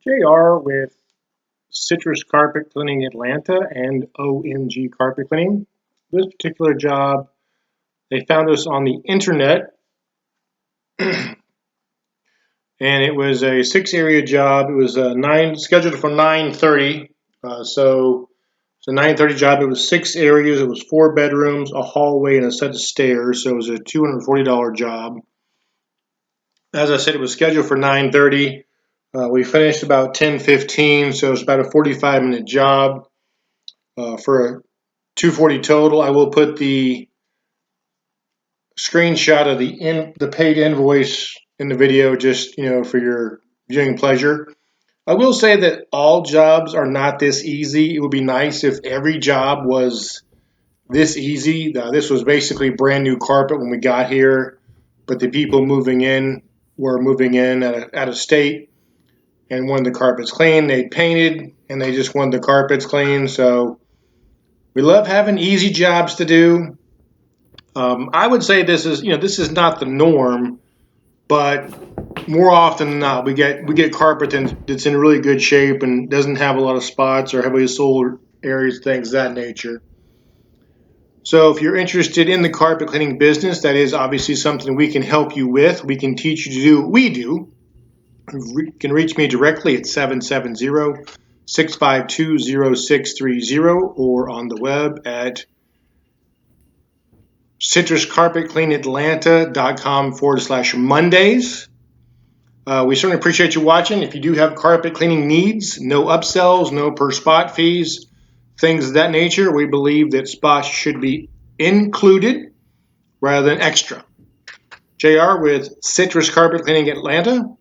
JR with Citrus Carpet Cleaning Atlanta and OMG Carpet Cleaning. This particular job, they found us on the internet, and it was a 6-area job. It was scheduled for 9:30, so it's a 9:30 job. It was 6 areas. It was 4 bedrooms, a hallway, and a set of stairs. So it was a $240 job. As I said, it was scheduled for 9:30. We finished about 10:15, so it's about a 45-minute job for a 240 total. I will put the screenshot of the paid invoice in the video, just for your viewing pleasure. I will say that all jobs are not this easy. It would be nice if every job was this easy. This was basically brand new carpet when we got here, but the people moving in were moving in out of state and wanted the carpets clean. They painted and they just wanted the carpets clean. So we love having easy jobs to do. I would say this is not the norm, but more often than not, we get carpet that's in really good shape and doesn't have a lot of spots or heavily soiled areas, things of that nature. So if you're interested in the carpet cleaning business, that is obviously something we can help you with. We can teach you to do what we do. You can reach me directly at 770-652-0630 or on the web at citruscarpetcleanatlanta.com/Mondays. We certainly appreciate you watching. If you do have carpet cleaning needs, no upsells, no per spot fees, things of that nature, we believe that spots should be included rather than extra. JR with Citrus Carpet Cleaning Atlanta,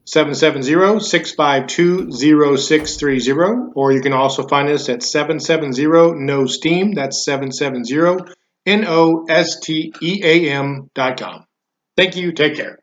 770-652-0630, or you can also find us at 770-NO-STEAM. That's 770-NOSTEAM.com. Thank you. Take care.